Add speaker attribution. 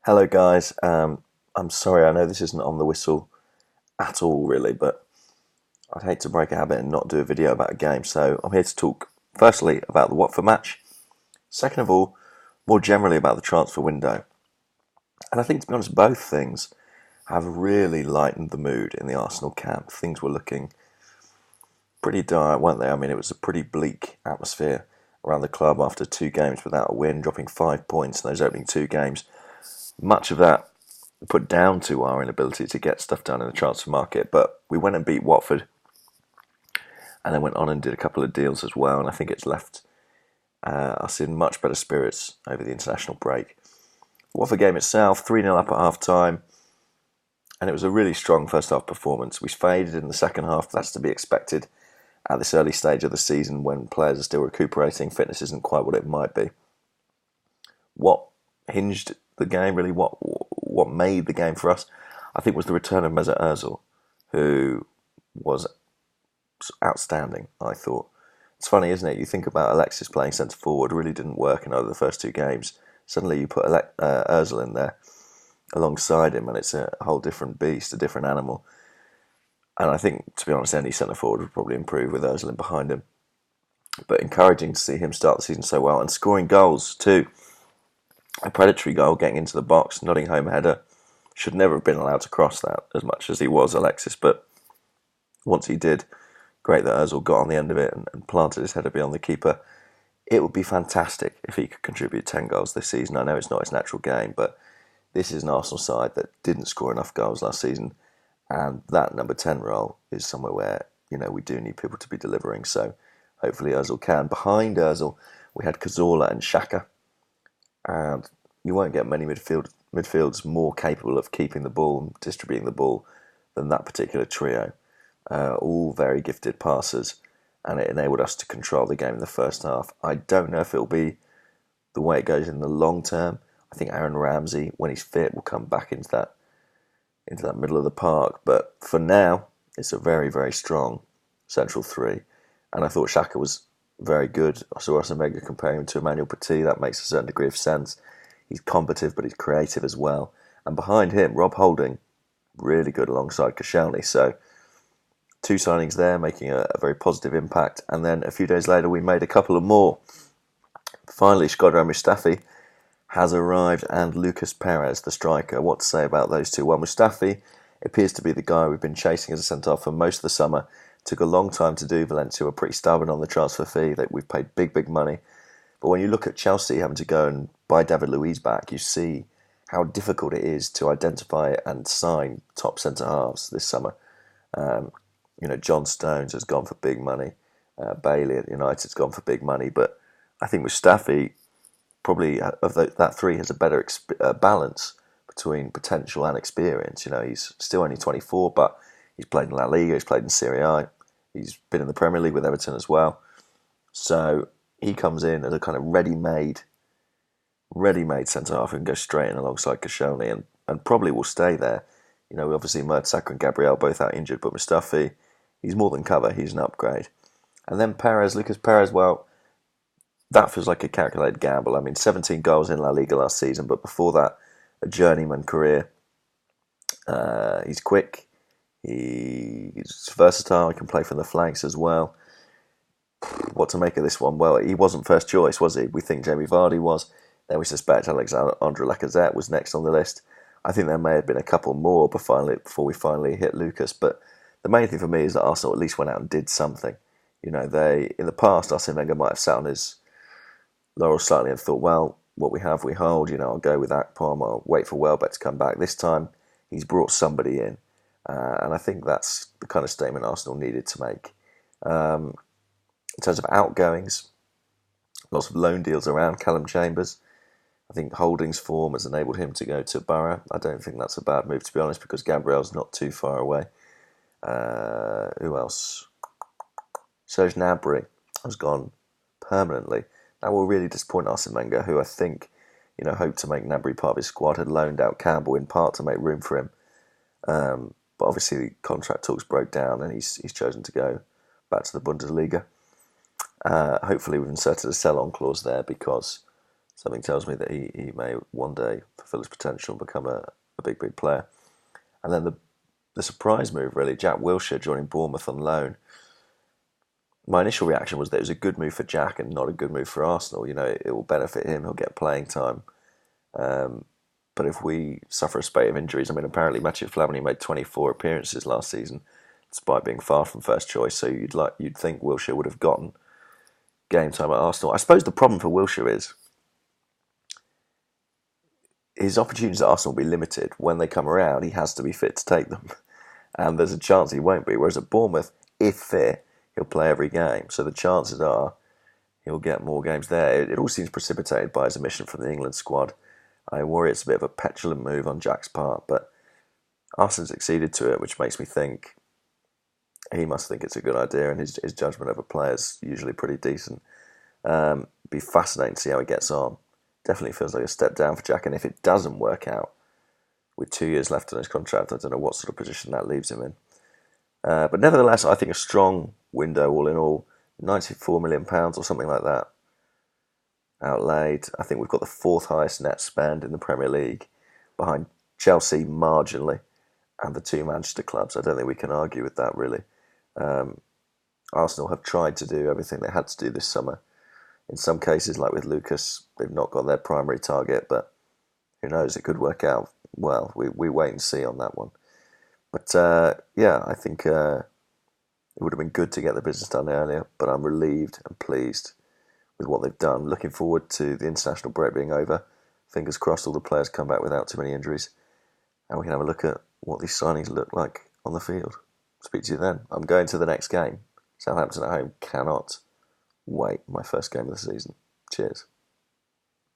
Speaker 1: Hello, guys. I'm sorry, I know this isn't on the whistle at all, really, but I'd hate to break a habit and not do a video about a game. So I'm here to talk, firstly, about the Watford match. Second of all, more generally about the transfer window. And I think, to be honest, both things have really lightened the mood in the Arsenal camp. Things were looking pretty dire, weren't they? I mean, it was a pretty bleak atmosphere around the club after 2 games without a win, dropping 5 points in those opening 2 games. Much of that put down to our inability to get stuff done in the transfer market, but we went and beat Watford and then went on and did a couple of deals as well, and I think it's left us in much better spirits over the international break. The Watford game itself, 3-0 up at half-time, and it was a really strong first-half performance. We faded in the second half, that's to be expected at this early stage of the season when players are still recuperating, fitness isn't quite what it might be. What hinged the game, really, what made the game for us, I think, was the return of Mesut Ozil, who was outstanding, I thought. It's funny, isn't it? You think about Alexis playing centre forward, really didn't work in either of the first 2 games. Suddenly you put Ozil in there alongside him, and it's a whole different beast, a different animal. And I think, to be honest, any centre forward would probably improve with Ozil in behind him. But encouraging to see him start the season so well and scoring goals too. A predatory goal, getting into the box, nodding home header. Should never have been allowed to cross that as much as he was, Alexis. But once he did, great that Ozil got on the end of it and planted his header beyond the keeper. It would be fantastic if he could contribute 10 goals this season. I know it's not his natural game, but this is an Arsenal side that didn't score enough goals last season. And that number 10 role is somewhere where, we do need people to be delivering. So hopefully Ozil can. Behind Ozil, we had Cazorla and Xhaka. And you won't get many midfielders more capable of keeping the ball and distributing the ball than that particular trio. All very gifted passers, and it enabled us to control the game in the first half. I don't know if it'll be the way it goes in the long term. I think Aaron Ramsey, when he's fit, will come back into that middle of the park. But for now, it's a very, very strong central three. And I thought Xhaka was very good. I saw Arsene comparing him to Emmanuel Petit. That makes a certain degree of sense. He's combative, but he's creative as well. And behind him, Rob Holding, really good alongside Koscielny. So 2 signings there, making a very positive impact. And then a few days later, we made a couple of more. Finally, Shkodran Mustafi has arrived, and Lucas Perez, the striker. What to say about those two? Well, Mustafi appears to be the guy we've been chasing as a centre-half for most of the summer. Took a long time to do. Valencia were pretty stubborn on the transfer fee. We've paid big, big money. But when you look at Chelsea having to go and buy David Luiz back, you see how difficult it is to identify and sign top centre-halves this summer. John Stones has gone for big money. Bailey at United's gone for big money. But I think Mustafi, probably of that three, has a better balance between potential and experience. He's still only 24, but he's played in La Liga, he's played in Serie A, he's been in the Premier League with Everton as well. So he comes in as a kind of ready-made centre-half and goes straight in alongside Koscielny and probably will stay there. Obviously Mertesacker and Gabriel both out injured, but Mustafi, he's more than cover, he's an upgrade. And then Lucas Perez, well, that feels like a calculated gamble. I mean, 17 goals in La Liga last season, but before that, a journeyman career. He's quick, he's versatile, he can play from the flanks as well. What to make of this one? Well, he wasn't first choice, was he? We think Jamie Vardy was. Then we suspect Alexandre Lacazette was next on the list. I think there may have been a couple more before we finally hit Lucas. But the main thing for me is that Arsenal at least went out and did something. In the past, Arsene Wenger might have sat on his laurels slightly and thought, well, what we have, we hold. I'll go with Akpom. I'll wait for Welbeck to come back. This time, he's brought somebody in. And I think that's the kind of statement Arsenal needed to make. In terms of outgoings, lots of loan deals around. Callum Chambers, I think Holding's form has enabled him to go to Borough. I don't think that's a bad move, to be honest, because Gabriel's not too far away. Who else? Serge Gnabry has gone permanently. That will really disappoint Arsene Wenger, who I think, hoped to make Gnabry part of his squad, had loaned out Campbell in part to make room for him. But obviously the contract talks broke down and he's chosen to go back to the Bundesliga. Hopefully we've inserted a sell-on clause there because Something tells me that he may one day fulfil his potential and become a big player. And then the surprise move, really, Jack Wilshere joining Bournemouth on loan. My initial reaction was that it was a good move for Jack and not a good move for Arsenal. You know, it will benefit him, he'll get playing time. But if we suffer a spate of injuries, I mean, apparently Mathieu Flamini made 24 appearances last season, despite being far from first choice. So you'd think Wilshere would have gotten game time at Arsenal. I suppose the problem for Wilshere is his opportunities at Arsenal will be limited. When they come around, he has to be fit to take them. And there's a chance he won't be. Whereas at Bournemouth, if fit, he'll play every game. So the chances are he'll get more games there. It all seems precipitated by his omission from the England squad. I worry it's a bit of a petulant move on Jack's part, but Arsenal's acceded to it, which makes me think he must think it's a good idea, and his judgment of a player is usually pretty decent. Be fascinating to see how he gets on. Definitely feels like a step down for Jack, and if it doesn't work out, with 2 years left on his contract, I don't know what sort of position that leaves him in. But nevertheless, I think a strong window all in all, £94 million or something like that outlaid. I think we've got the fourth highest net spend in the Premier League, behind Chelsea marginally, and the two Manchester clubs. I don't think we can argue with that, really. Arsenal have tried to do everything they had to do this summer. In some cases, like with Lucas, they've not got their primary target, but who knows, it could work out well. We wait and see on that one. But yeah, I think it would have been good to get the business done earlier, but I'm relieved and pleased with what they've done. Looking forward to the international break being over. Fingers crossed all the players come back without too many injuries, and we can have a look at what these signings look like on the field. Speak to you then. I'm going to the next game. Southampton at home. Cannot wait. My first game of the season. Cheers.